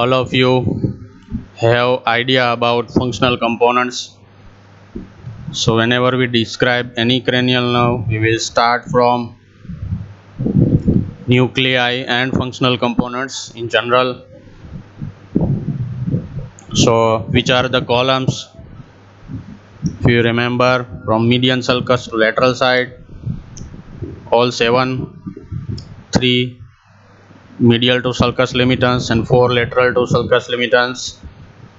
All of you have idea about functional components. So whenever we describe any cranial nerve, we will start from nuclei and functional components in general. So which are the columns? If you remember, from median sulcus to lateral side, all 7, 3 medial to sulcus limitans and 4 lateral to sulcus limitans.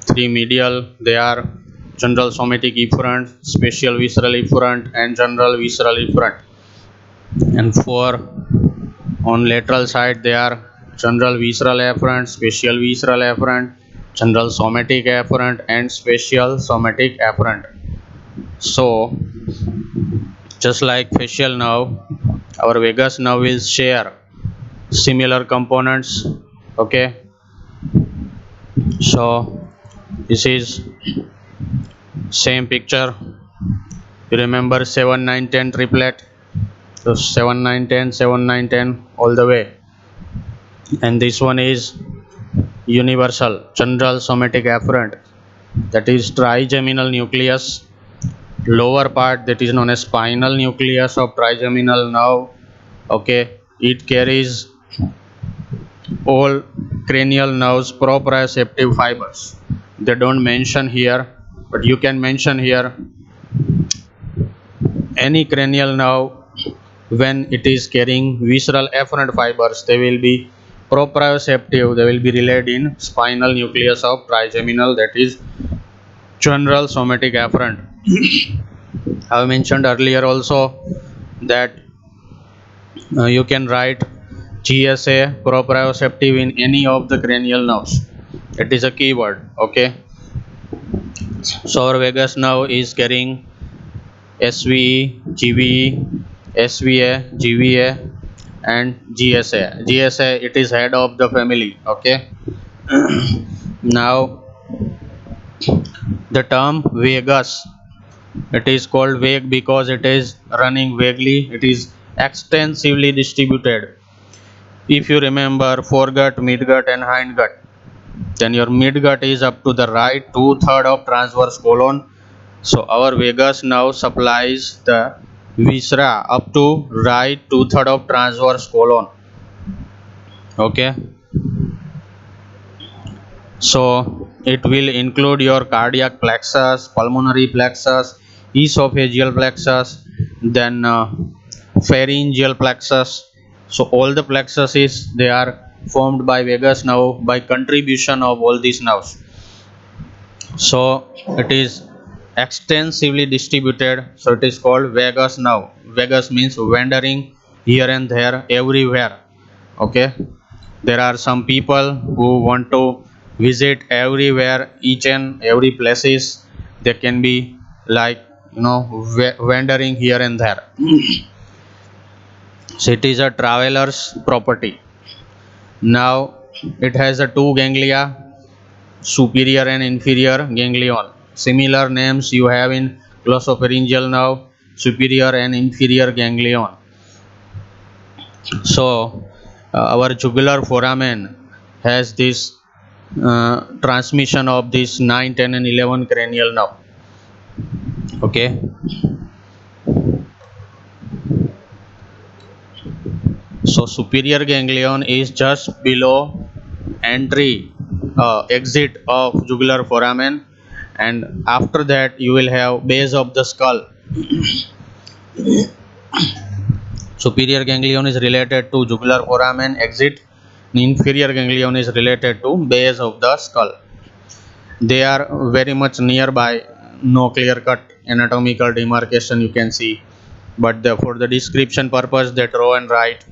3 medial, they are general somatic efferent, spatial visceral efferent and general visceral efferent. And 4 on lateral side, they are general visceral afferent, spatial visceral afferent, general somatic afferent and spatial somatic afferent. So just like facial nerve, our vagus nerve will share similar components. Okay, so this is same picture. You remember 7 9 10 triplet, so 7 9 10 7 9 10 all the way. And this one is universal general somatic afferent, that is trigeminal nucleus, lower part, that is known as spinal nucleus of trigeminal nerve. Okay, it carries all cranial nerves proprioceptive fibers. They don't mention here, but you can mention here any cranial nerve. When it is carrying visceral afferent fibers, they will be proprioceptive, they will be relayed in spinal nucleus of trigeminal, that is general somatic afferent. I have mentioned earlier also that you can write GSA proprioceptive in any of the cranial nerves. It is a keyword. Okay, so our vagus nerve is carrying SVE, GVE, SVA, GVA and GSA. GSA, it is head of the family. Okay, now the term vagus, it is called vague because it is running vaguely, it is extensively distributed. If you remember foregut, midgut and hindgut, then your midgut is up to the right 2/3 of transverse colon. So our vagus nerve supplies the viscera up to right 2/3 of transverse colon. Okay, so it will include your cardiac plexus, pulmonary plexus, esophageal plexus, then pharyngeal plexus. So all the plexuses, they are formed by vagus nerve by contribution of all these nerves. So it is extensively distributed, so it is called vagus nerve. Vagus means wandering here and there, everywhere. Okay, there are some people who want to visit everywhere, each and every places. They can be like, wandering here and there. So it is a traveler's property. Now it has a 2 ganglia, superior and inferior ganglion. Similar names you have in glossopharyngeal nerve, superior and inferior ganglion. So our jugular foramen has this transmission of this 9 10 and 11 cranial nerve. Okay, so superior ganglion is just below exit of jugular foramen, and after that you will have base of the skull. Superior ganglion is related to jugular foramen exit, inferior ganglion is related to base of the skull. They are very much nearby, no clear cut anatomical demarcation you can see, but for the description purpose they draw and write.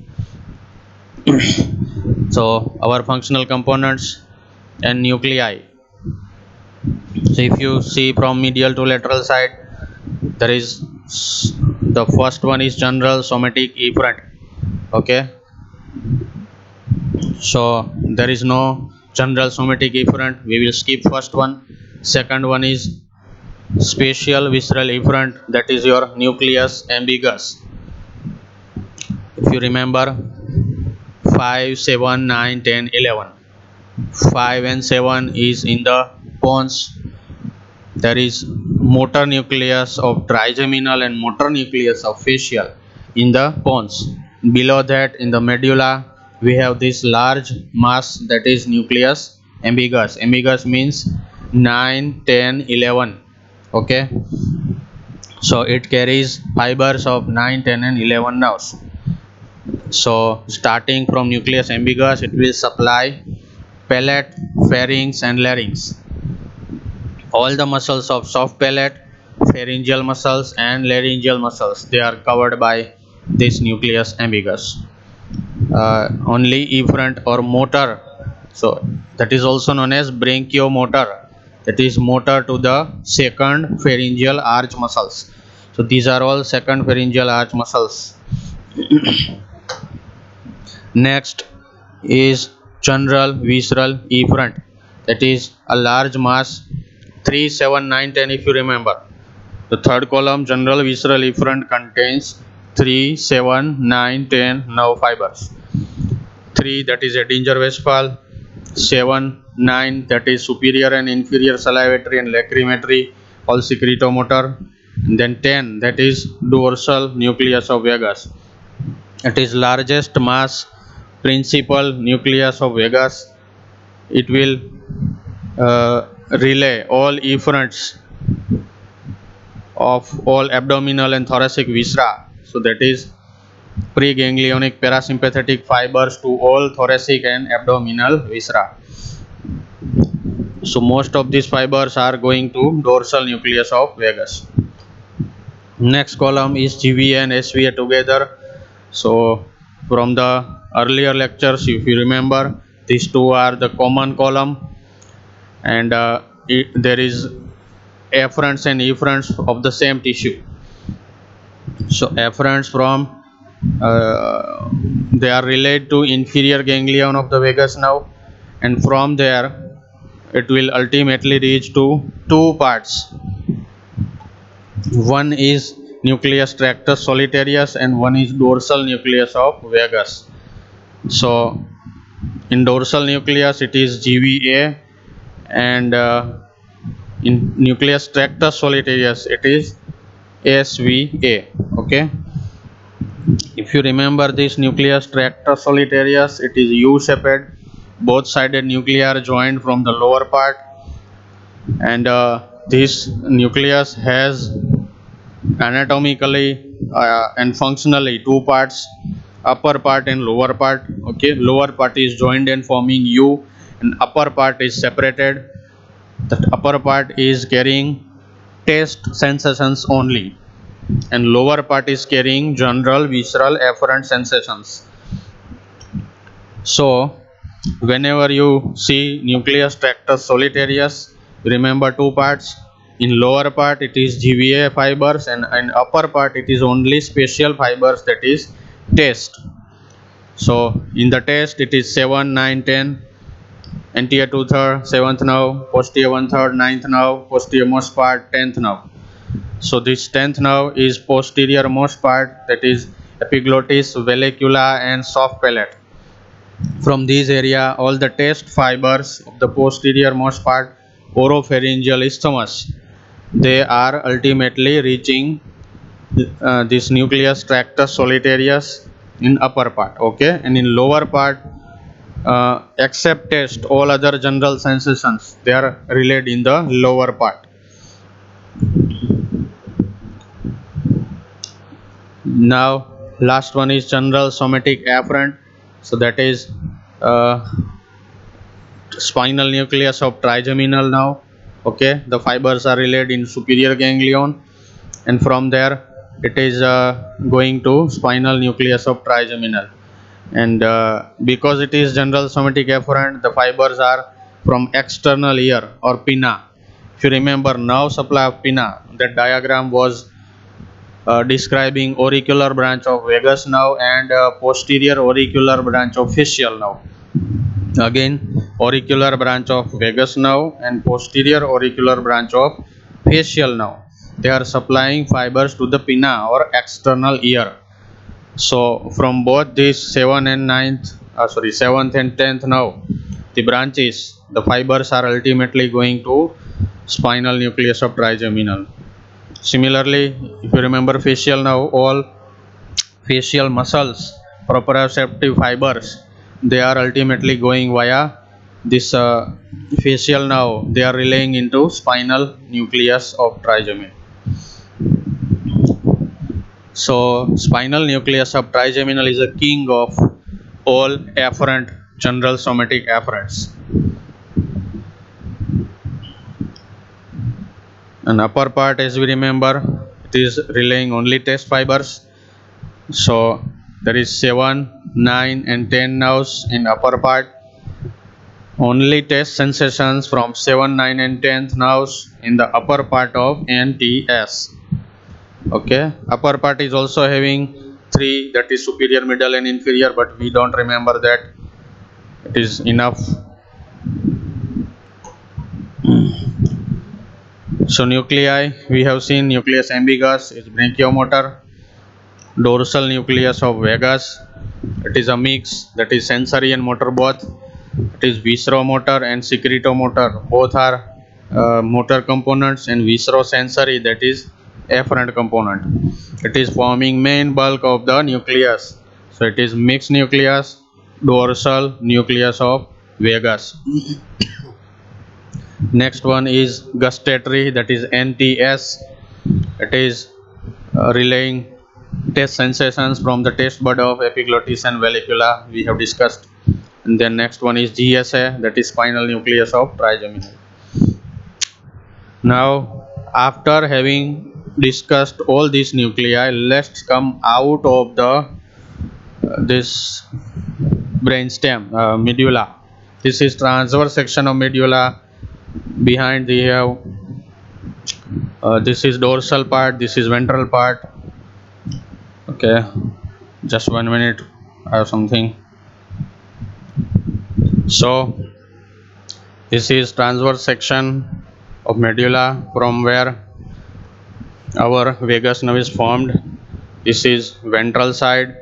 So our functional components and nuclei. So if you see from medial to lateral side, there is the first one is general somatic efferent. Okay, so there is no general somatic efferent, we will skip first one. Second one is spatial visceral efferent, that is your nucleus ambiguus. If you remember 5 7 9 10 11, 5 and 7 is in the pons. There is motor nucleus of trigeminal and motor nucleus of facial in the pons. Below that, in the medulla, we have this large mass, that is nucleus ambiguous. Ambiguous means 9, 10, 11. Okay, so it carries fibers of 9, 10 and 11 nerves. So starting from nucleus ambiguous, it will supply palate, pharynx and larynx. All the muscles of soft palate, pharyngeal muscles and laryngeal muscles, they are covered by this nucleus ambiguous. Only efferent or motor, so that is also known as branchiomotor, that is motor to the second pharyngeal arch muscles. So these are all second pharyngeal arch muscles. Next is general visceral efferent, that is a large mass, 3, 7, 9, 10 if you remember. The third column, general visceral efferent, contains 3, 7, 9, 10 nerve fibers. 3, that is Edinger Westphal. 7, 9, that is superior and inferior salivatory and lacrimatory, all secretomotor. Then 10, that is dorsal nucleus of vagus. It is largest mass, principal nucleus of vagus. It will relay all efferents of all abdominal and thoracic viscera. So that is preganglionic parasympathetic fibers to all thoracic and abdominal viscera. So most of these fibers are going to dorsal nucleus of vagus. Next column is GVA and SVA together. So from the earlier lectures, if you remember, these two are the common column, and there is afferents and efferents of the same tissue. So afferents from they are related to inferior ganglion of the vagus nerve, and from there it will ultimately reach to two parts. One is nucleus tractus solitarius and one is dorsal nucleus of vagus. So in dorsal nucleus it is GVA, and in nucleus tractus solitarius it is SVA. Okay, if you remember this nucleus tractus solitarius, it is U-shaped, both sided nuclei are joined from the lower part, and this nucleus has anatomically and functionally two parts, upper part and lower part. Okay, lower part is joined and forming U, and upper part is separated. The upper part is carrying taste sensations only, and lower part is carrying general visceral afferent sensations. So whenever you see nucleus tractus solitarius, remember two parts. In lower part it is GVA fibers, and in upper part it is only special fibers, that is taste. So in the taste it is 7, 9, 10, anterior 2/3, 7th nerve, posterior 1/3, 9th nerve, posterior most part, 10th nerve. So this 10th nerve is posterior most part, that is epiglottis, vallecula and soft palate. From this area, all the taste fibers of the posterior most part, oropharyngeal isthmus, they are ultimately reaching this nucleus tractus solitarius in upper part. Okay, and in lower part, except taste, all other general sensations, they are relayed in the lower part. Now last one is general somatic afferent. So that is spinal nucleus of trigeminal nerve. Okay, the fibers are relayed in superior ganglion, and from there it is going to spinal nucleus of trigeminal. And because it is general somatic afferent, the fibers are from external ear or pinna. If you remember nerve supply of pinna, that diagram was describing auricular branch of vagus nerve and posterior auricular branch of facial nerve. Again, auricular branch of vagus nerve and posterior auricular branch of facial nerve, they are supplying fibers to the pinna or external ear. So from both these 7th and 10th nerve, the branches, the fibers are ultimately going to spinal nucleus of trigeminal. Similarly, if you remember facial nerve, all facial muscles, proprioceptive fibers, they are ultimately going via this facial nerve. They are relaying into spinal nucleus of trigeminal. So, spinal nucleus of trigeminal is a king of all afferent general somatic afferents. And upper part, as we remember, it is relaying only taste fibers. So there is 7, 9 and 10 nerves in upper part. Only taste sensations from 7, 9 and 10th nerves in the upper part of NTS. Okay, upper part is also having 3, that is superior, middle and inferior, but we don't remember that. It is enough. So nuclei, we have seen nucleus ambiguous is brachiomotor, dorsal nucleus of vagus, it is a mix, that is sensory and motor both. It is visceromotor and secretomotor, both are motor components, and viscerosensory, that is afferent component. It is forming main bulk of the nucleus. So it is mixed nucleus, dorsal nucleus of vagus. Next one is gustatory, that is NTS. It is relaying taste sensations from the taste bud of epiglottis and vallecula, we have discussed. And then next one is GSA, that is spinal nucleus of trigeminal. Now, after having discussed all these nuclei, let's come out of the this brainstem, medulla. This is transverse section of medulla. Behind we have this is dorsal part, this is ventral part. Okay, just 1 minute, I have something. So this is transverse section of medulla from where our vagus nerve is formed. This is ventral side,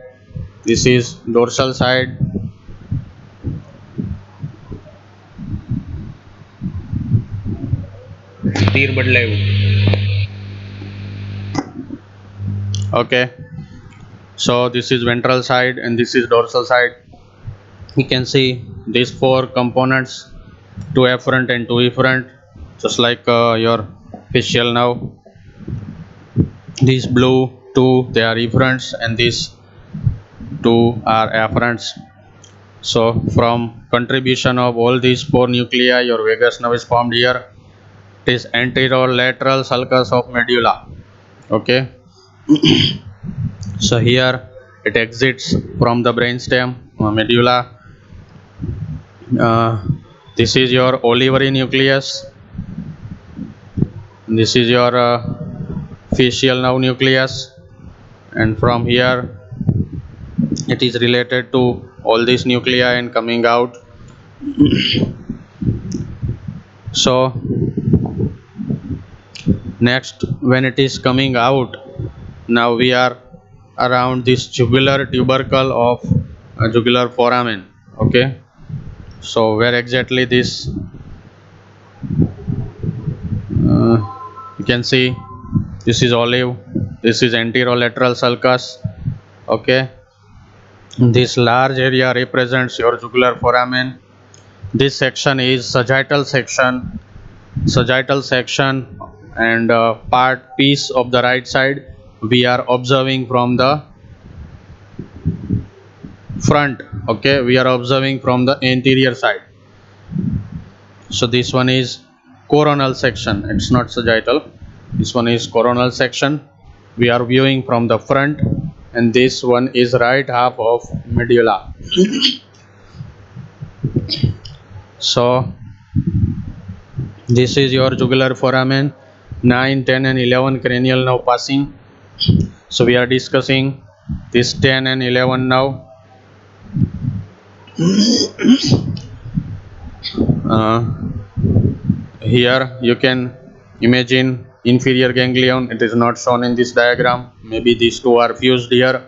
this is dorsal side. Okay, so this is ventral side and this is dorsal side. You can see these 4 components, 2 afferent and 2 efferent, just like your facial nerve. These blue 2, they are efferents, and these 2 are afferents. So from contribution of all these 4 nuclei, your vagus nerve is formed here. It is anterolateral sulcus of medulla. Okay. So here it exits from the brainstem, medulla. This is your olivary nucleus. This is your facial nerve nucleus, and from here it is related to all these nuclei and coming out. So next, when it is coming out, now we are around this jugular tubercle of jugular foramen. Okay, so where exactly this you can see, this is olive, this is anterolateral sulcus. Okay, this large area represents your jugular foramen. This section is sagittal section, and part piece of the right side we are observing from the front. Okay, we are observing from the anterior side. So this one is coronal section, it's not sagittal. This one is coronal section, we are viewing from the front, and this one is right half of medulla. So this is your jugular foramen, 9, 10 and 11 cranial nerve passing. So we are discussing this 10 and 11 now. Here you can imagine inferior ganglion, it is not shown in this diagram, maybe these 2 are fused here.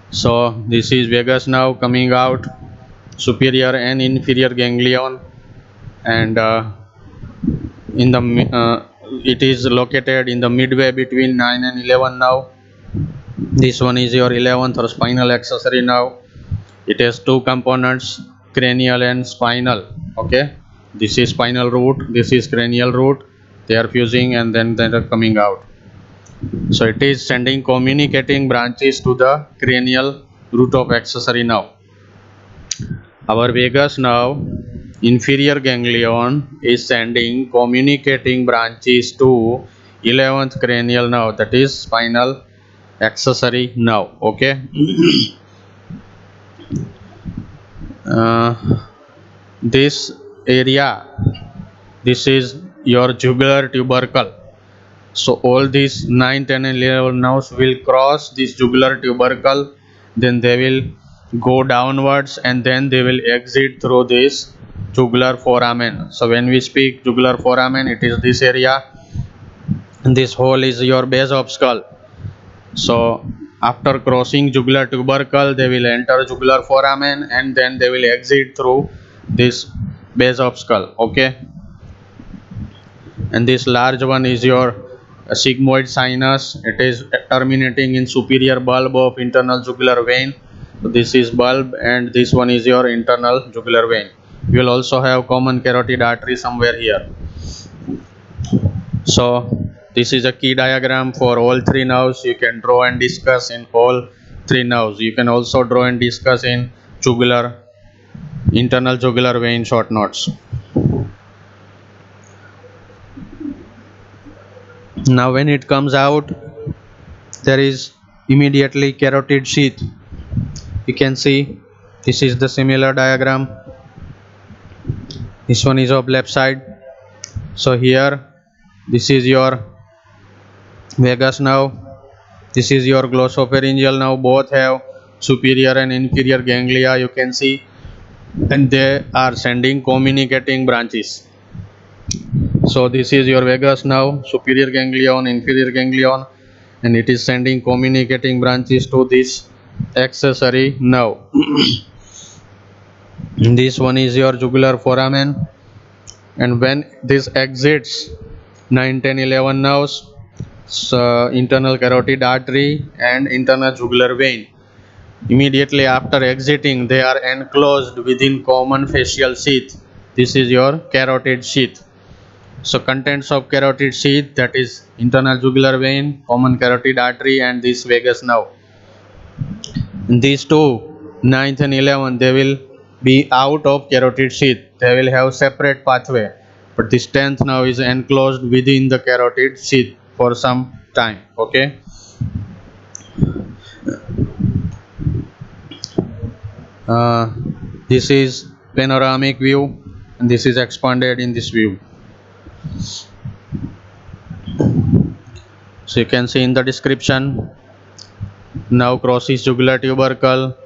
So this is vagus nerve coming out, superior and inferior ganglion, and in the it is located in the midway between 9 and 11 nerve. This one is your 11th or spinal accessory nerve. It has two components, cranial and spinal. Okay, this is spinal root, this is cranial root. They are fusing and then they are coming out. So it is sending communicating branches to the cranial root of accessory nerve. Our vagus nerve, inferior ganglion, is sending communicating branches to 11th cranial nerve, that is spinal accessory nerve. Okay. This area, this is your jugular tubercle. So all these 9, 10 and 11 nerves will cross this jugular tubercle, then they will go downwards and then they will exit through this jugular foramen. So when we speak jugular foramen, it is this area, and this hole is your base of skull. So after crossing jugular tubercle, they will enter jugular foramen and then they will exit through this base of skull. Okay, and this large one is your sigmoid sinus. It is terminating in superior bulb of internal jugular vein. So this is bulb and this one is your internal jugular vein. You will also have common carotid artery somewhere here. So this is a key diagram for all three nerves. You can draw and discuss in all three nerves. You can also draw and discuss in jugular, internal jugular vein short notes. Now when it comes out, there is immediately carotid sheath. You can see this is the similar diagram. This one is of left side. So here this is your vagus nerve, this is your glossopharyngeal nerve. Both have superior and inferior ganglia, you can see, and they are sending communicating branches. So this is your vagus nerve, superior ganglion, inferior ganglion, and it is sending communicating branches to this accessory nerve. This one is your jugular foramen, and when this exits 9, 10, 11 nerves, so internal carotid artery and internal jugular vein, immediately after exiting they are enclosed within common facial sheath. This is your carotid sheath. So contents of carotid sheath, that is internal jugular vein, common carotid artery and this vagus nerve. These two, 9th and 11th, they will be out of carotid sheath. They will have separate pathway, but this 10th now is enclosed within the carotid sheath for some time. Okay. This is panoramic view and this is expanded in this view. So you can see in the description, now crosses jugular tubercle.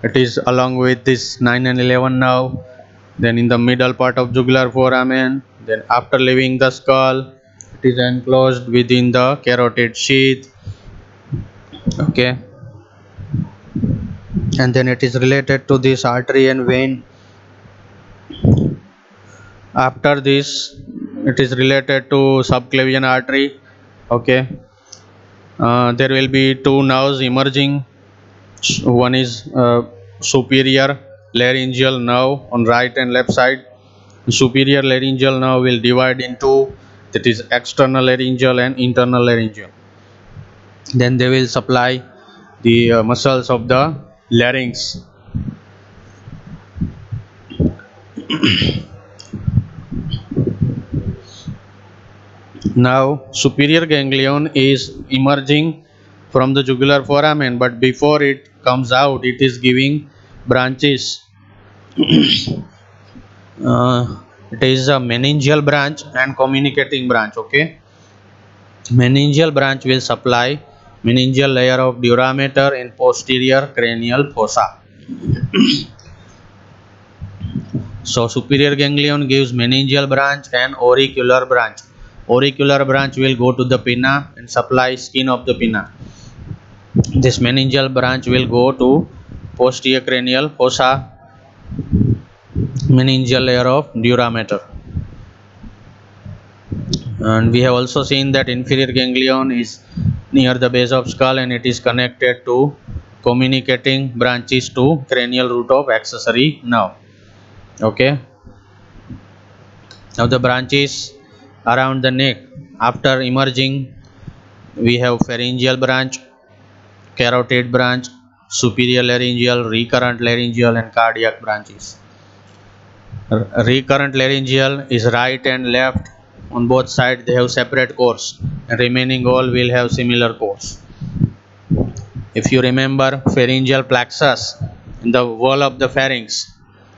It is along with this 9 and 11 nerve, then in the middle part of jugular foramen, then after leaving the skull, it is enclosed within the carotid sheath. Okay, and then it is related to this artery and vein. After this, it is related to subclavian artery. Okay, there will be two nerves emerging. One is superior laryngeal nerve on right and left side. Superior laryngeal nerve will divide into, that is external laryngeal and internal laryngeal. Then they will supply the muscles of the larynx. Now superior ganglion is emerging from the jugular foramen, but before it comes out, it is giving branches. It is a meningeal branch and communicating branch. Okay, meningeal branch will supply meningeal layer of dura mater in posterior cranial fossa. So superior ganglion gives meningeal branch and auricular branch. Auricular branch will go to the pinna and supply skin of the pinna. This meningeal branch will go to posterior cranial fossa meningeal layer of dura mater. And we have also seen that inferior ganglion is near the base of skull, and it is connected to communicating branches to cranial root of accessory nerve. Okay, now the branches around the neck after emerging, we have pharyngeal branch, carotid branch, superior laryngeal, recurrent laryngeal, and cardiac branches. Recurrent laryngeal is right and left. On both sides they have separate cores, and remaining all will have similar cores. If you remember pharyngeal plexus in the wall of the pharynx,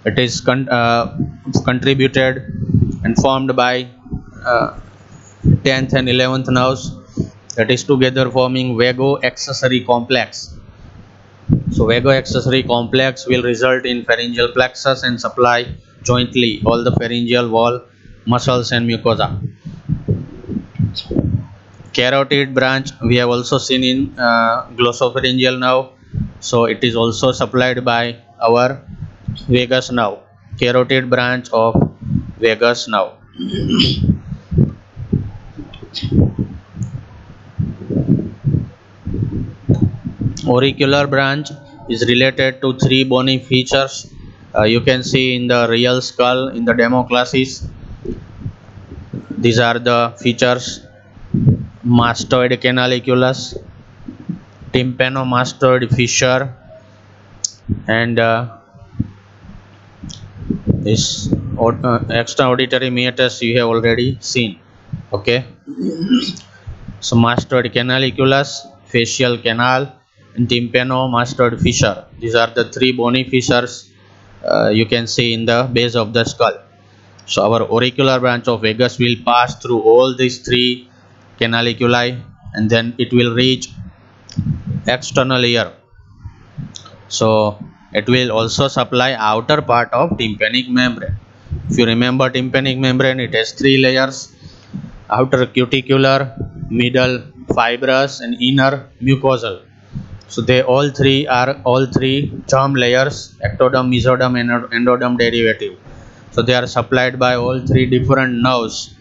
it is contributed and formed by 10th and 11th nerves, that is together forming vago-accessory complex. So vago-accessory complex will result in pharyngeal plexus and supply jointly all the pharyngeal wall muscles and mucosa. Carotid branch we have also seen in glossopharyngeal nerve, so it is also supplied by our vagus nerve, carotid branch of vagus nerve. Auricular branch is related to three bony features. You can see in the real skull in the demo classes. These are the features: mastoid canaliculus, tympanomastoid fissure, and this extra auditory meatus you have already seen. Okay, so mastoid canaliculus, facial canal, and tympanomastoid fissure, these are the three bony fissures you can see in the base of the skull. So our auricular branch of vagus will pass through all these three canaliculi, and then it will reach external ear. So it will also supply outer part of tympanic membrane. If you remember tympanic membrane, it has three layers: outer cuticular, middle fibrous, and inner mucosal. So they all three germ layers: ectoderm, mesoderm, and endoderm derivative. So they are supplied by all three different nerves.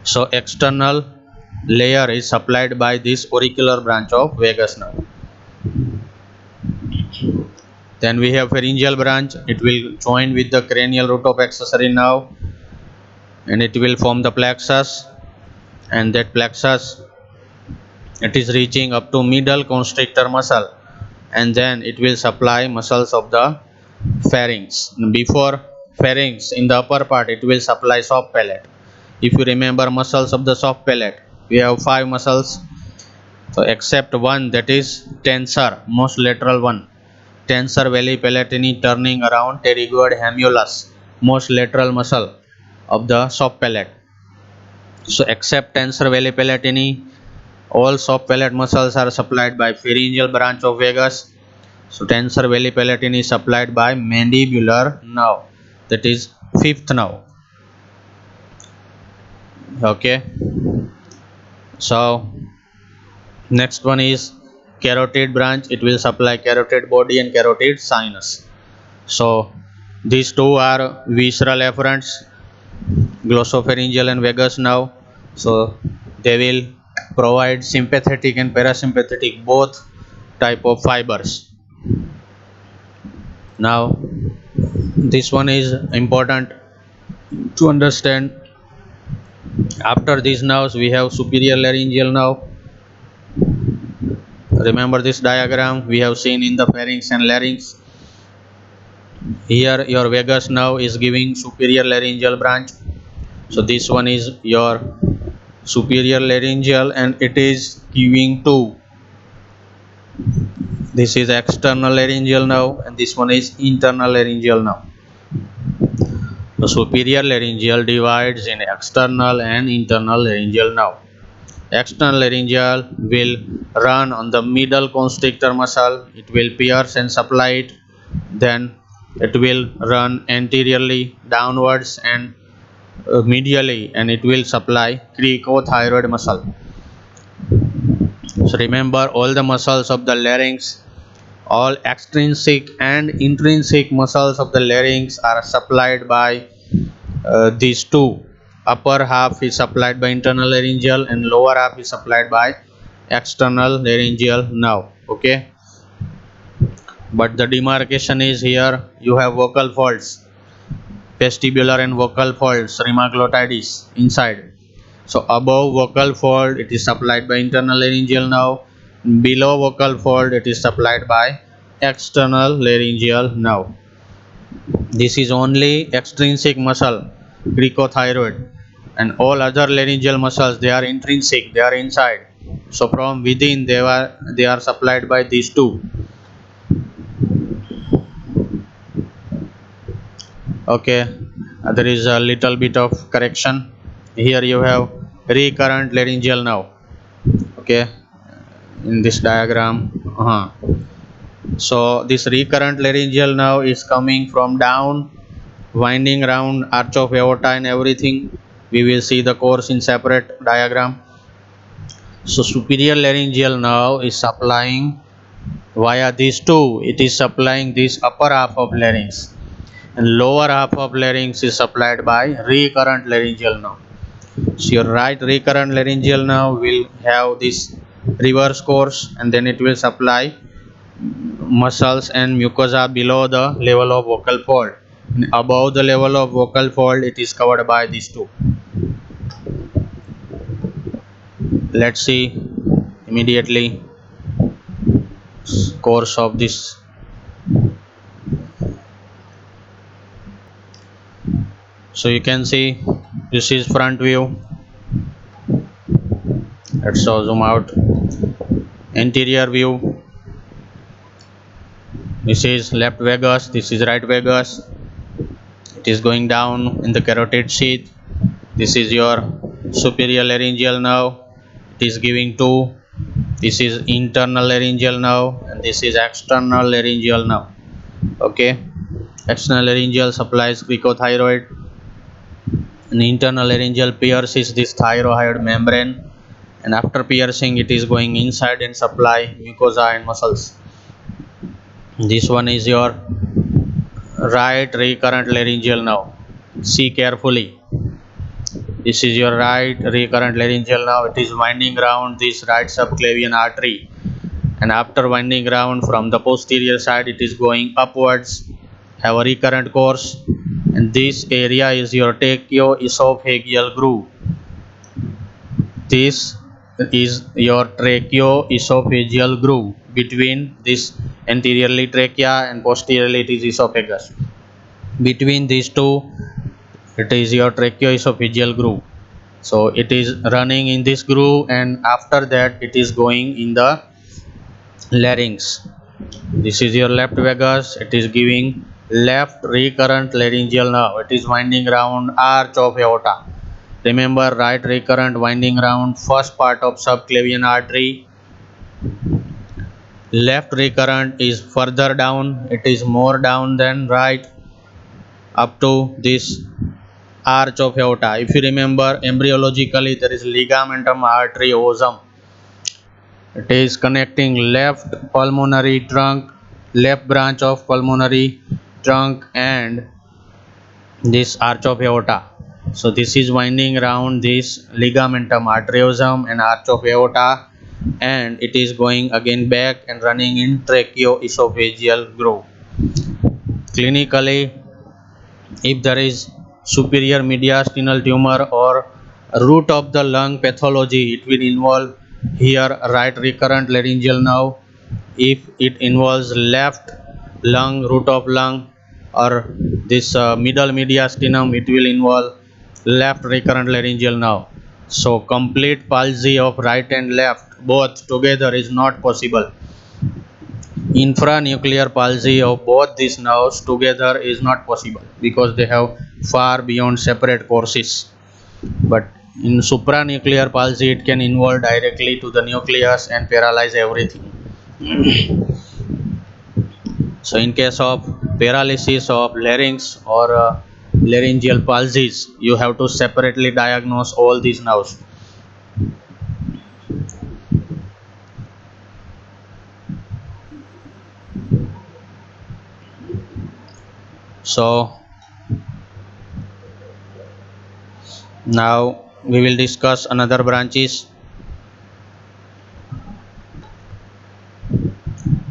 So external layer is supplied by this auricular branch of vagus nerve. Then we have pharyngeal branch. It will join with the cranial root of accessory nerve, and it will form the plexus, and that plexus, it is reaching up to middle constrictor muscle, and then it will supply muscles of the pharynx. Before pharynx, in the upper part, it will supply soft palate. If you remember muscles of the soft palate, we have 5 muscles, so except one, that is tensor, most lateral one, tensor veli palatini turning around pterygoid humulus, most lateral muscle of the soft palate. So except tensor veli palatini, all soft palate muscles are supplied by pharyngeal branch of vagus. So tensor veli palatini is supplied by mandibular nerve, that is 5th nerve. Okay, so next one is carotid branch. It will supply carotid body and carotid sinus. So these two are visceral afferents, glossopharyngeal and vagus nerve. So they will provide sympathetic and parasympathetic both type of fibers. Now this one is important to understand. After these nerves we have superior laryngeal nerve. Remember this diagram we have seen in the pharynx and larynx. Here your vagus nerve is giving superior laryngeal branch. So this one is your superior laryngeal, and it is giving to, this is external laryngeal nerve, and this one is internal laryngeal nerve. The superior laryngeal divides in external and internal laryngeal nerve. External laryngeal will run on the middle constrictor muscle. It will pierce and supply it. Then it will run anteriorly downwards and medially, and it will supply cricothyroid muscle. So remember all the muscles of the larynx All extrinsic and intrinsic muscles of the larynx are supplied by these two. Upper half is supplied by internal laryngeal and lower half is supplied by external laryngeal nerve. Okay, but the demarcation is here. You have vocal folds, vestibular and vocal folds, remark glottidis inside. So above vocal fold it is supplied by internal laryngeal nerve, below vocal fold it is supplied by external laryngeal nerve. This is only extrinsic muscle, cricothyroid, and all other laryngeal muscles, they are intrinsic, they are inside. So from within they are supplied by these two. Okay, there is a little bit of correction. Here you have recurrent laryngeal nerve. Okay, in this diagram. So this recurrent laryngeal nerve is coming from down, winding around arch of aorta and everything. We will see the course in separate diagram. So superior laryngeal nerve is supplying via these two. It is supplying this upper half of larynx, and lower half of larynx is supplied by recurrent laryngeal nerve. So your right recurrent laryngeal nerve will have this reverse course, and then it will supply muscles and mucosa below the level of vocal fold. And above the level of vocal fold it is covered by these two. Let's see immediately course of this. So you can see this is front view. Let's zoom out. Anterior view. This is left vagus, this is right vagus. It is going down in the carotid sheath. This is your superior laryngeal nerve. It is giving two. This is internal laryngeal nerve and this is external laryngeal nerve. Okay, external laryngeal supplies cricothyroid, and internal laryngeal pierces this thyroid membrane, and after piercing it is going inside and supply mucosa and muscles. This one is your right recurrent laryngeal nerve. See carefully. This is your right recurrent laryngeal nerve. It is winding round this right subclavian artery, and after winding round from the posterior side it is going upwards, have a recurrent course, and this area is your tracheo-esophageal groove. This is your tracheo-esophageal groove between this anteriorly trachea and posteriorly it is esophagus. Between these two it is your tracheo-esophageal groove. So it is running in this groove, and after that it is going in the larynx. This is your left vagus. It is giving left recurrent laryngeal nerve. It is winding round arch of aorta. Remember, right recurrent winding round first part of subclavian artery. Left recurrent is further down. It is more down than right, up to this arch of aorta. If you remember, embryologically there is ligamentum arteriosum. It is connecting left pulmonary trunk, left branch of pulmonary trunk and this arch of aorta. So this is winding around this ligamentum arteriosum and arch of aorta, and it is going again back and running in tracheo-esophageal groove. Clinically, if there is superior mediastinal tumor or root of the lung pathology, it will involve here right recurrent laryngeal nerve. If it involves left lung, root of lung, or this middle mediastinum, it will involve left recurrent laryngeal nerve. So complete palsy of right and left both together is not possible. Infranuclear palsy of both these nerves together is not possible because they have far beyond separate courses. But in supranuclear palsy it can involve directly to the nucleus and paralyze everything. So in case of paralysis of larynx or laryngeal palsies, you have to separately diagnose all these nerves. So now we will discuss another branches.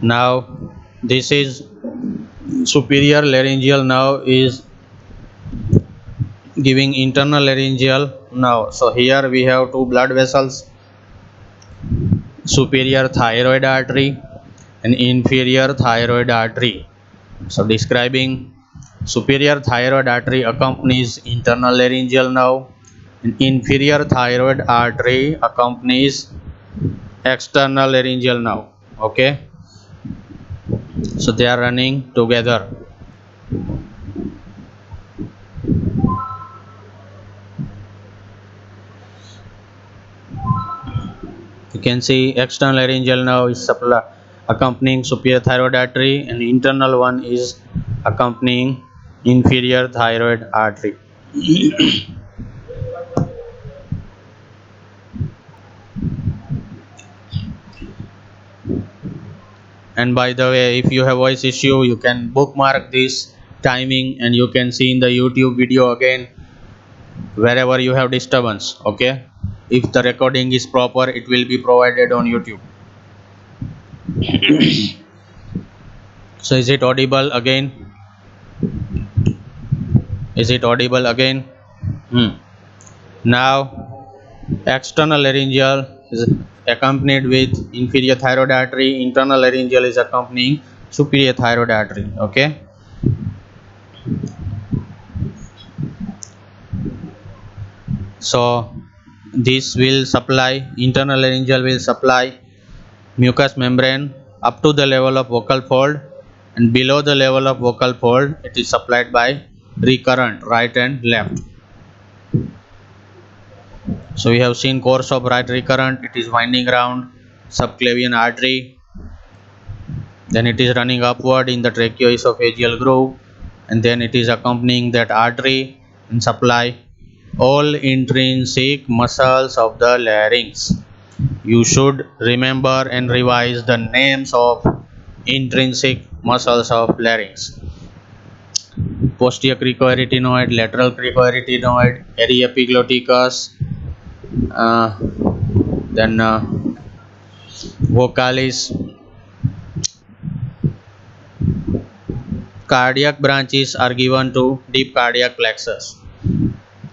Now this is superior laryngeal nerve is giving internal laryngeal nerve. So here we have two blood vessels, superior thyroid artery and inferior thyroid artery. So describing superior thyroid artery accompanies internal laryngeal nerve and inferior thyroid artery accompanies external laryngeal nerve. Okay, so they are running together. You can see external laryngeal nerve is accompanying superior thyroid artery and internal one is accompanying inferior thyroid artery. And by the way, if you have voice issue, you can bookmark this timing and you can see in the YouTube video again wherever you have disturbance. Okay, if the recording is proper, it will be provided on YouTube. So is it audible again? Is it audible again? Now external laryngeal is accompanied with inferior thyroid artery, internal laryngeal is accompanying superior thyroid artery. Okay, so this will supply, internal laryngeal will supply mucous membrane up to the level of vocal fold, and below the level of vocal fold it is supplied by recurrent right and left. So we have seen course of right recurrent, it is winding around subclavian artery, then it is running upward in the tracheoesophageal groove, and then it is accompanying that artery and supply all intrinsic muscles of the larynx. You should remember and revise the names of intrinsic muscles of larynx: posterior cricoarytenoid, lateral cricoarytenoid, aryepiglotticus, then vocalis. Cardiac branches are given to deep cardiac plexus.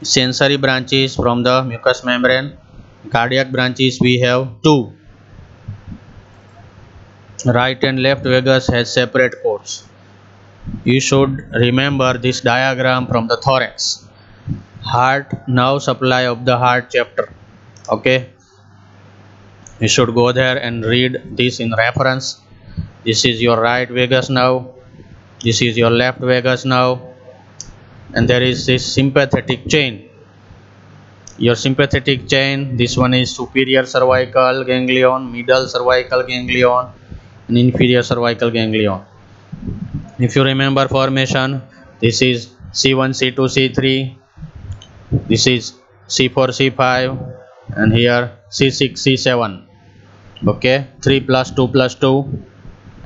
Sensory branches from the mucous membrane. Cardiac branches we have two. Right and left vagus has separate cords. You should remember this diagram from the thorax. Heart nerve supply of the heart chapter. Okay, you should go there and read this in reference. This is your right vagus nerve, this is your left vagus nerve, and there is this sympathetic chain. Your sympathetic chain, this one is superior cervical ganglion, middle cervical ganglion, and inferior cervical ganglion. If you remember formation, this is C1, C2, C3, this is C4, C5, and here C6, C7. Okay, 3 plus 2 plus 2,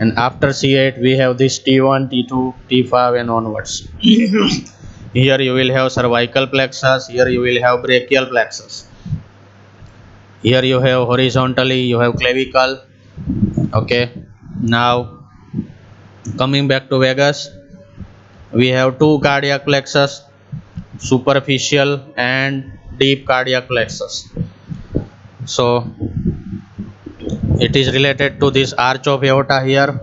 and after C8 we have this T1, T2, T5 and onwards. Here you will have cervical plexus, here you will have brachial plexus, here you have horizontally you have clavicle. Okay, now coming back to vagus, we have two cardiac plexus, superficial and deep cardiac plexus. So it is related to this arch of aorta. Here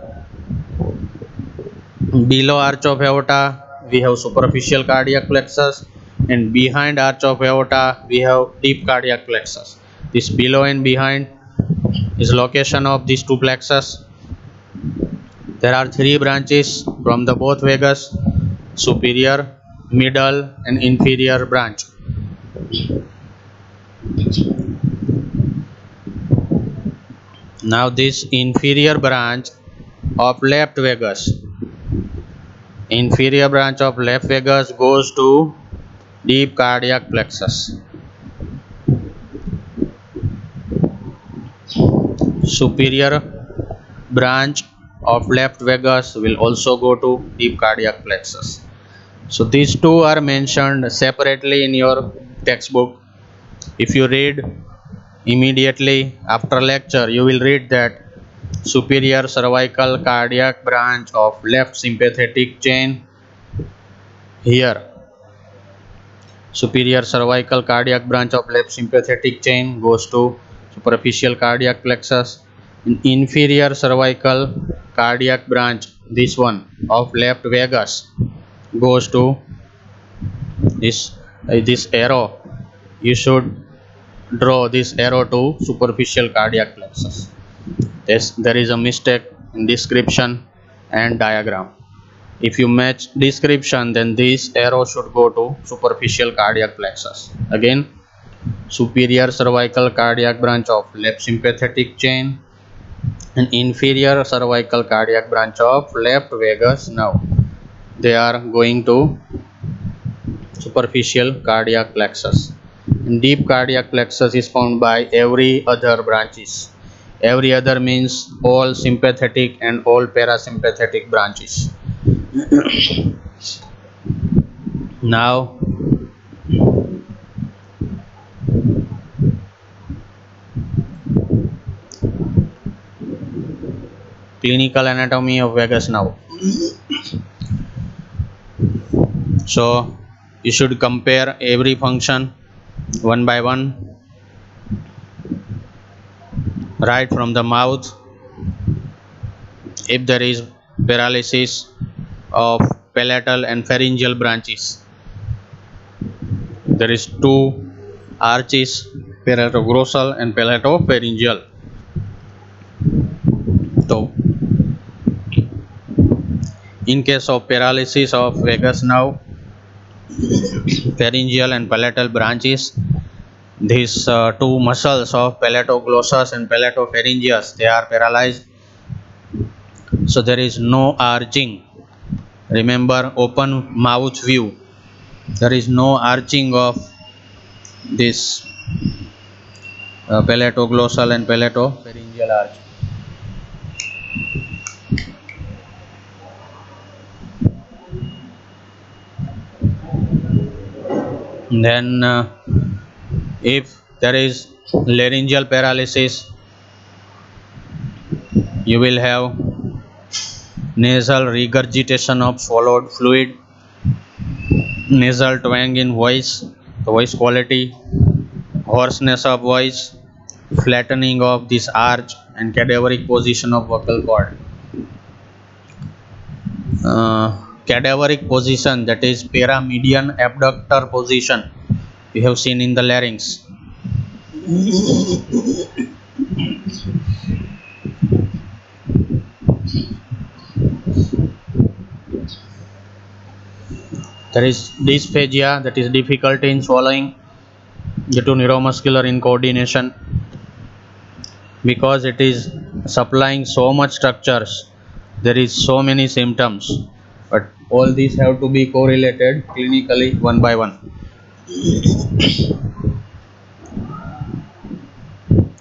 below arch of aorta we have superficial cardiac plexus, and behind arch of aorta we have deep cardiac plexus. This below and behind is location of these two plexus. There are three branches from the both vagus: superior, middle and inferior branch. Now this inferior branch of left vagus, inferior branch of left vagus goes to deep cardiac plexus. Superior branch of left vagus will also go to deep cardiac plexus. So these two are mentioned separately in your textbook. If you read immediately after lecture, you will read that superior cervical cardiac branch of left sympathetic chain. Here, superior cervical cardiac branch of left sympathetic chain goes to superficial cardiac plexus. In inferior cervical cardiac branch, this one of left vagus, goes to this arrow. You should draw this arrow to superficial cardiac plexus. Yes, there is a mistake in description and diagram. If you match description, then this arrow should go to superficial cardiac plexus. Again, superior cervical cardiac branch of left sympathetic chain and inferior cervical cardiac branch of left vagus nerve. They are going to superficial cardiac plexus. And deep cardiac plexus is found by every other branches. Every other means all sympathetic and all parasympathetic branches. Now, clinical anatomy of vagus nerve. So, you should compare every function one by one, right from the mouth. If there is paralysis of palatal and pharyngeal branches, there is two arches, palatoglossal and palatopharyngeal. So, in case of paralysis of vagus nerve, pharyngeal and palatal branches, these two muscles of palatoglossus and palatopharyngeus, they are paralyzed. So there is no arching. Remember, open mouth view. There is no arching of this palatoglossal and palatopharyngeal arch. Then, if there is laryngeal paralysis, you will have nasal regurgitation of swallowed fluid, nasal twang in voice, voice quality, hoarseness of voice, flattening of this arch, and cadaveric position of vocal cord. Cadaveric position, that is paramedian abductor position, you have seen in the larynx. There is dysphagia, that is difficulty in swallowing due to neuromuscular incoordination, because it is supplying so much structures. There is so many symptoms, but all these have to be correlated clinically one by one.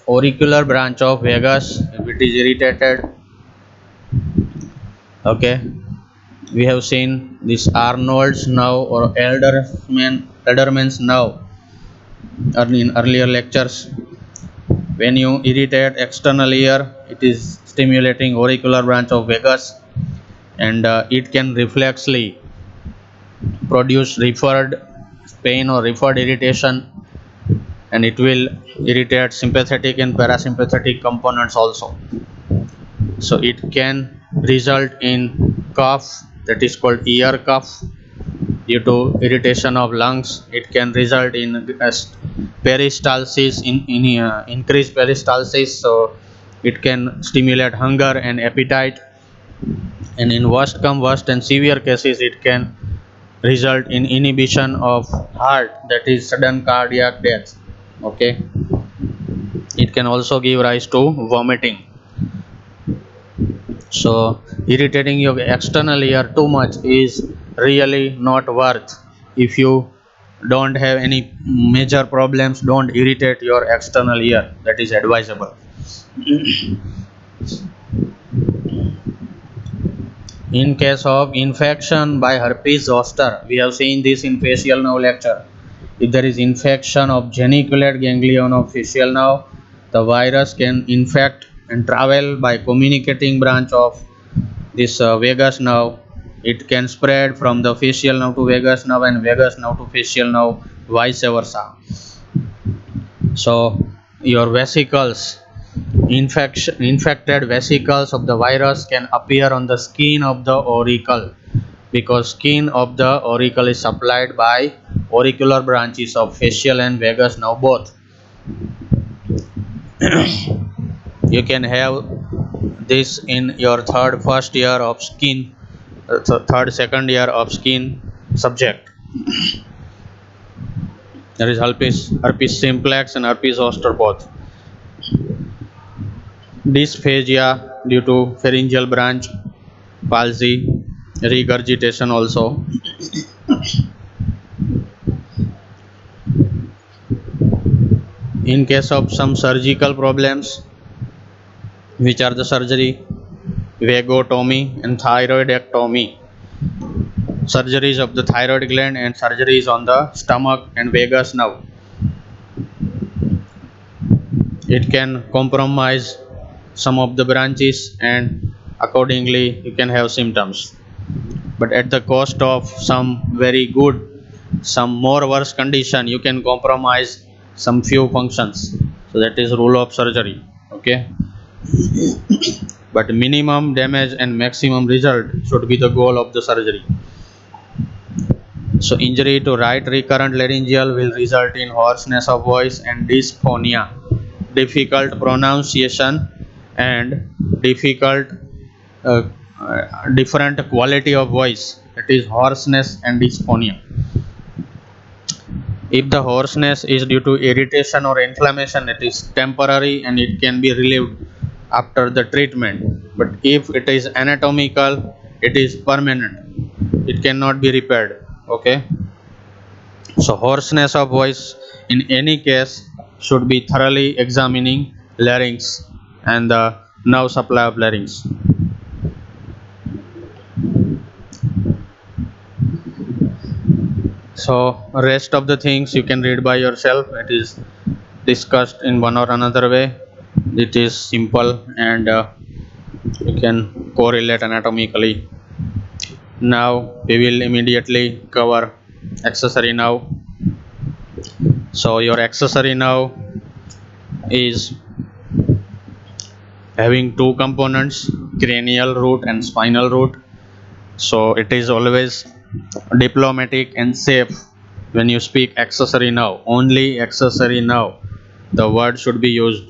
Auricular branch of vagus, if it is irritated, okay, we have seen this Arnold's nerve or Elderman's nerve in earlier lectures. When you irritate external ear, it is stimulating auricular branch of vagus, and it can reflexly produce referred pain or referred irritation, and it will irritate sympathetic and parasympathetic components also. So it can result in cough, that is called ear cough, due to irritation of lungs. It can result in peristalsis, increased peristalsis, so it can stimulate hunger and appetite, and in worst come worst and severe cases, it can result in inhibition of heart, that is sudden cardiac death. Okay, it can also give rise to vomiting. So irritating your external ear too much is really not worth. If you don't have any major problems, don't irritate your external ear, that is advisable. In case of infection by herpes zoster, we have seen this in facial nerve lecture. If there is infection of geniculate ganglion of facial nerve, the virus can infect and travel by communicating branch of this vagus nerve. It can spread from the facial nerve to vagus nerve and vagus nerve to facial nerve, vice versa. So your vesicles, infected vesicles of the virus can appear on the skin of the auricle, because skin of the auricle is supplied by auricular branches of facial and vagus nerve both. You can have this in your first year of skin, second year of skin subject. There is herpes simplex and herpes zoster both. Dysphagia due to pharyngeal branch palsy, regurgitation also. In case of some surgical problems, which are the surgery? Vagotomy and thyroidectomy. Surgeries of the thyroid gland and surgeries on the stomach and vagus nerve. It can compromise some of the branches and accordingly you can have symptoms. But at the cost of some very good, some more worse condition, you can compromise some few functions. So that is rule of surgery. Okay. But minimum damage and maximum result should be the goal of the surgery. So injury to right recurrent laryngeal will result in hoarseness of voice and dysphonia, difficult pronunciation and difficult different quality of voice, that is hoarseness and dysphonia. If the hoarseness is due to irritation or inflammation, it is temporary and it can be relieved after the treatment. But if it is anatomical, it is permanent. It cannot be repaired. Okay. So hoarseness of voice in any case should be thoroughly examining larynx and the nerve supply of larynx. So rest of the things you can read by yourself. It is discussed in one or another way. It is simple and you can correlate anatomically. Now we will immediately cover accessory nerve. So your accessory nerve is having two components, cranial root and spinal root. So it is always diplomatic and safe when you speak accessory nerve, only accessory nerve the word should be used.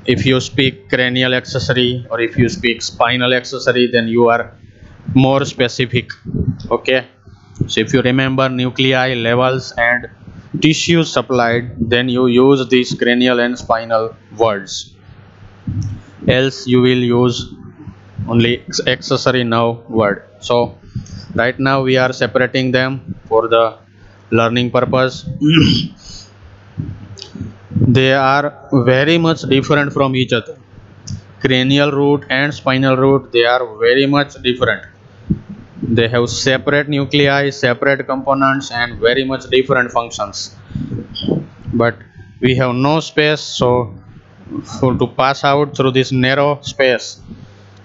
If you speak cranial accessory or if you speak spinal accessory, then you are more specific. Okay. So if you remember nuclei, levels and tissues supplied, then you use these cranial and spinal words. Else you will use only accessory nerve word. So right now we are separating them for the learning purpose. They are very much different from each other. Cranial root and spinal root, they are very much different. They have separate nuclei, separate components and very much different functions. But we have no space, so to pass out through this narrow space,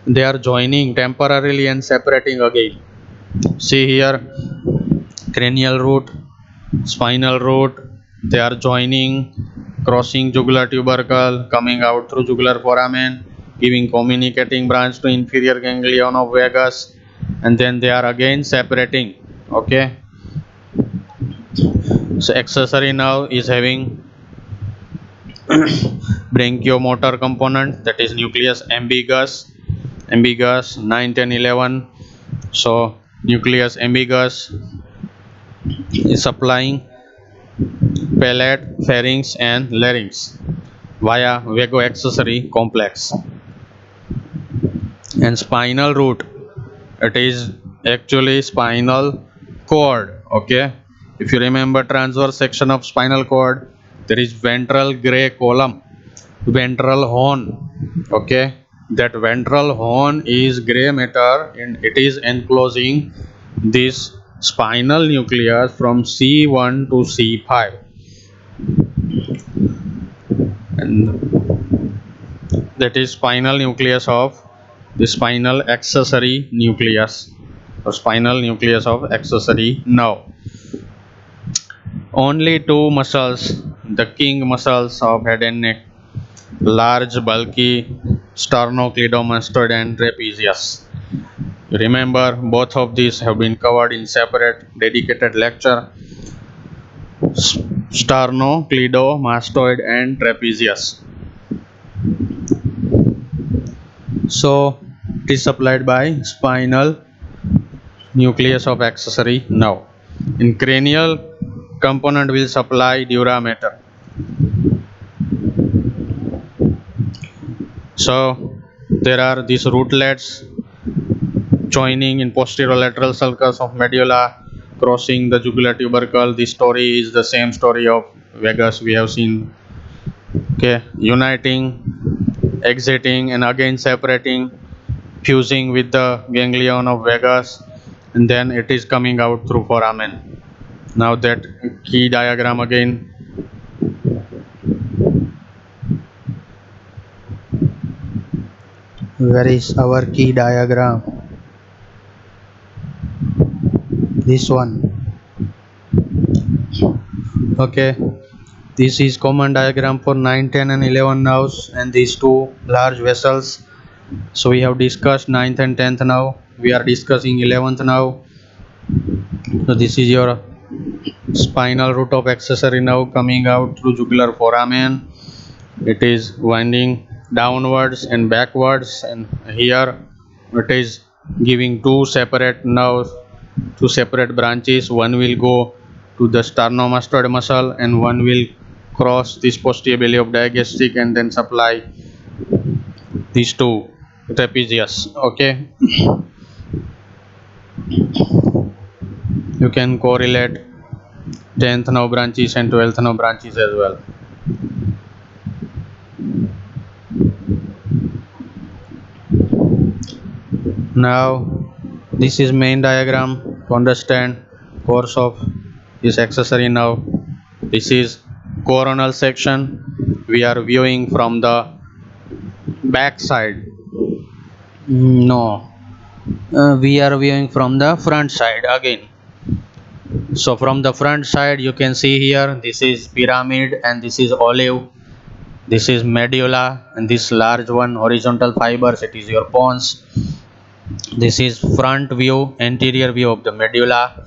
they are joining temporarily and separating again. See here, cranial root, spinal root, they are joining, crossing jugular tubercle, coming out through jugular foramen, giving communicating branch to inferior ganglion of vagus, and then they are again separating. Okay. So accessory nerve is having brachiomotor component, that is nucleus ambiguous 9, 10, 11. So nucleus ambiguous is supplying palate, pharynx and larynx via vagoaccessory complex. And spinal root, it is actually spinal cord. Okay. If you remember transverse section of spinal cord, there is ventral gray column, ventral horn. Okay. that ventral horn is gray matter and it is enclosing this spinal nucleus from C1 to C5, and that is spinal nucleus of the spinal accessory nucleus or spinal nucleus of accessory nerve. Only two muscles, the king muscles of head and neck, large, bulky sternocleidomastoid and trapezius. Remember, both of these have been covered in separate dedicated lecture. Sternocleidomastoid and trapezius. So it is supplied by spinal nucleus of accessory nerve. In cranial component will supply dura mater. So there are these rootlets joining in posterolateral sulcus of medulla, crossing the jugular tubercle. The story is the same story of vagus we have seen. Okay, uniting, exiting, and again separating, fusing with the ganglion of vagus, and then it is coming out through foramen. Now that key diagram again. Where is our key diagram? This one. Okay, this is common diagram for 9, 10 and 11 nerves and these two large vessels. So we have discussed 9th and 10th now. We are discussing 11th now. So this is your spinal root of accessory nerve coming out through jugular foramen. It is winding downwards and backwards, and here it is giving two separate nerves, two separate branches. One will go to the sternomastoid muscle and one will cross this posterior belly of digastric and then supply these two trapezius. Okay, you can correlate 10th nerve branches and 12th nerve branches as well. Now this is main diagram to understand course of this accessory nerve. This is coronal section. We are viewing from the back side. No, we are viewing from the front side again. So from the front side you can see here this is pyramid and this is olive. This is medulla and this large one horizontal fibers, it is your pons. This is front view, anterior view of the medulla,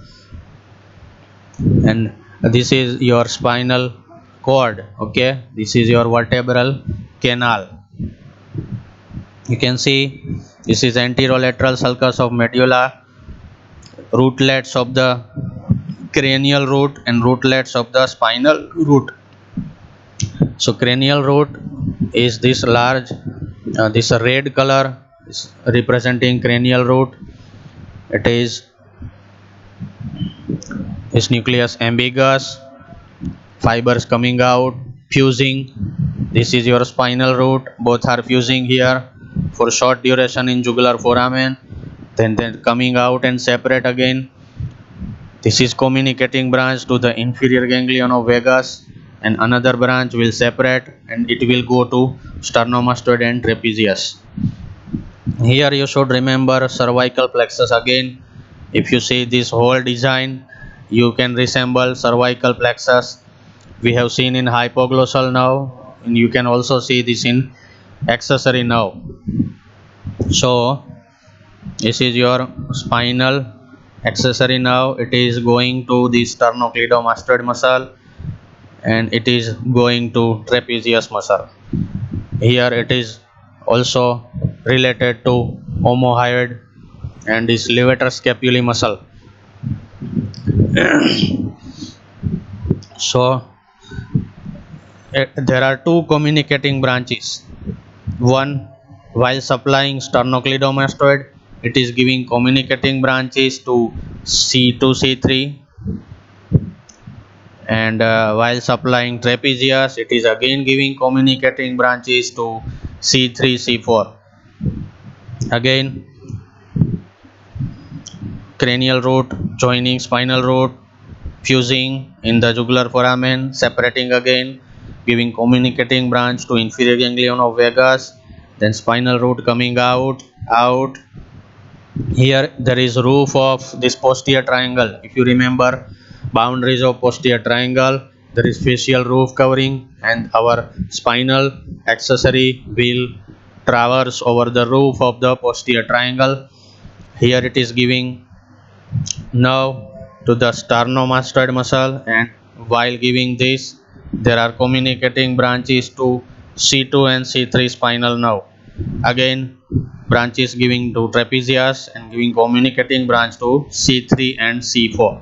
and this is your spinal cord. Okay, this is your vertebral canal. You can see this is anterolateral sulcus of medulla, rootlets of the cranial root and rootlets of the spinal root. So cranial root is this large, this red color is representing cranial root. It is this nucleus ambiguous, fibers coming out, fusing. This is your spinal root. Both are fusing here for short duration in jugular foramen, then coming out and separate again. This is communicating branch to the inferior ganglion of vagus, and another branch will separate and it will go to sternomastoid and trapezius. Here you should remember cervical plexus again. If you see this whole design, you can resemble cervical plexus. We have seen in hypoglossal nerve, and you can also see this in accessory nerve. So this is your spinal accessory nerve. It is going to the sternocleidomastoid muscle and it is going to trapezius muscle. Here it is also related to omohyoid and this levator scapulae muscle. So there are two communicating branches. One, while supplying sternocleidomastoid, it is giving communicating branches to C2, C3, and while supplying trapezius, it is again giving communicating branches to C3, C4. Again, cranial root joining spinal root, fusing in the jugular foramen, separating again, giving communicating branch to inferior ganglion of vagus, then spinal root coming out. Here there is roof of this posterior triangle. If you remember boundaries of posterior triangle, there is facial roof covering, and our spinal accessory will traverse over the roof of the posterior triangle. Here it is giving nerve to the sternomastoid muscle, and while giving this, there are communicating branches to C2 and C3 spinal nerve. Again, branches giving to trapezius and giving communicating branch to C3 and C4.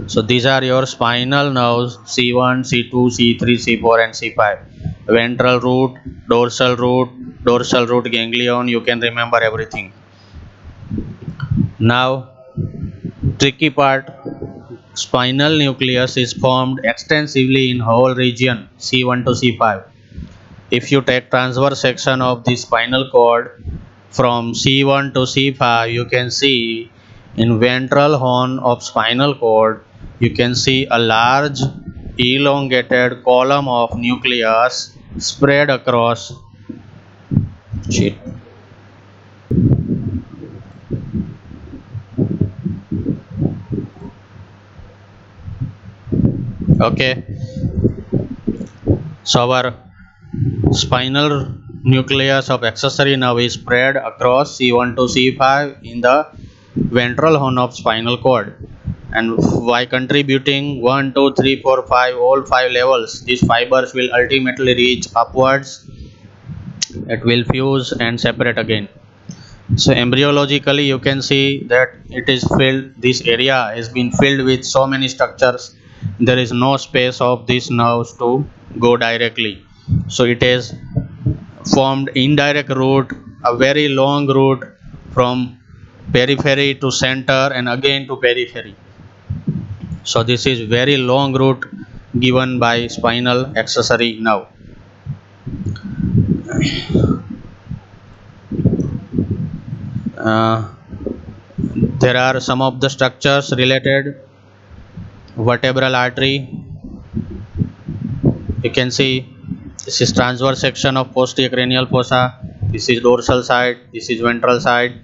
So these are your spinal nerves: C1, C2, C3, C4 and C5. Ventral root, dorsal root ganglion, you can remember everything. Now, tricky part, spinal nucleus is formed extensively in whole region C1 to C5. If you take transverse section of the spinal cord from C1 to C5, you can see in ventral horn of spinal cord, you can see a large elongated column of nucleus spread across. Shit. Okay, so our spinal nucleus of accessory nerve is spread across C1 to C5 in the ventral horn of spinal cord, and by contributing 1, 2, 3, 4, 5, all 5 levels, these fibers will ultimately reach upwards. It will fuse and separate again. So embryologically you can see that it is filled, this area has been filled with so many structures. There is no space of these nerves to go directly, so it is formed indirect route, a very long route from periphery to center and again to periphery. So this is very long route given by spinal accessory nerve. Uh, there are some of the structures related. Vertebral artery, you can see this is transverse section of posterior cranial fossa, this is dorsal side, this is ventral side.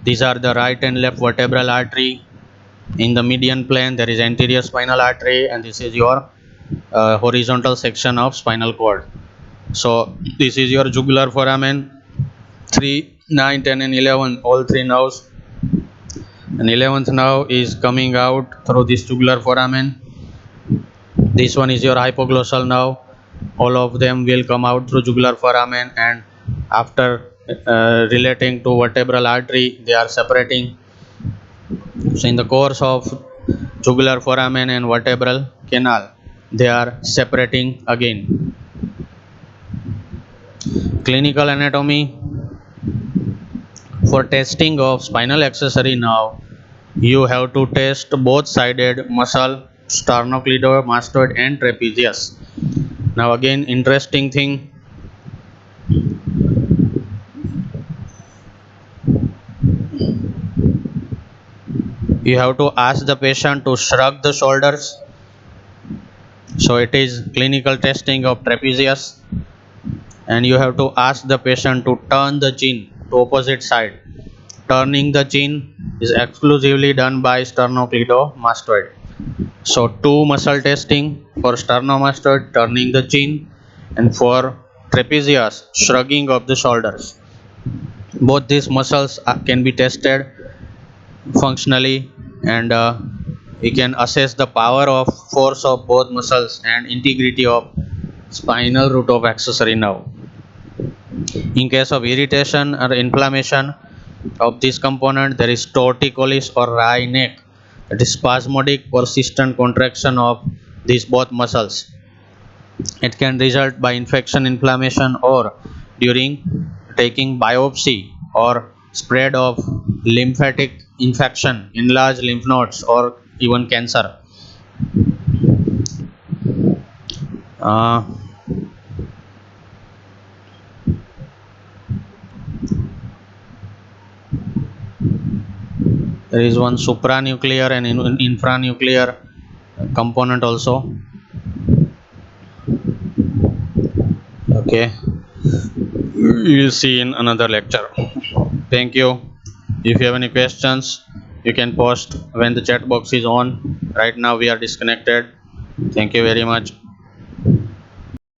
These are the right and left vertebral artery. In the median plane there is anterior spinal artery, and this is your horizontal section of spinal cord. So this is your jugular foramen, 3, 9, 10 and 11, all three nerves, and 11th nerve is coming out through this jugular foramen. This one is your hypoglossal nerve. All of them will come out through jugular foramen, and after relating to vertebral artery, they are separating. So in the course of jugular foramen and vertebral canal, they are separating again. Clinical anatomy. For testing of spinal accessory nerve, you have to test both sided muscle, sternocleidomastoid and trapezius. Now again, interesting thing, you have to ask the patient to shrug the shoulders. So it is clinical testing of trapezius, and you have to ask the patient to turn the chin to opposite side. Turning the chin is exclusively done by sternocleidomastoid. So two muscle testing, for sternomastoid turning the chin, and for trapezius shrugging of the shoulders. Both these muscles can be tested functionally, and we can assess the power of force of both muscles and integrity of spinal root of accessory nerve. In case of irritation or inflammation of this component, there is torticollis or wry neck, that is spasmodic persistent contraction of these both muscles. It can result by infection, inflammation, or during taking biopsy, or spread of lymphatic infection, enlarged lymph nodes, or even cancer. Uh, There is one supranuclear and infranuclear component also. Okay, we will see in another lecture. Thank you. If you have any questions, you can post when the chat box is on. Right now we are disconnected. Thank you very much.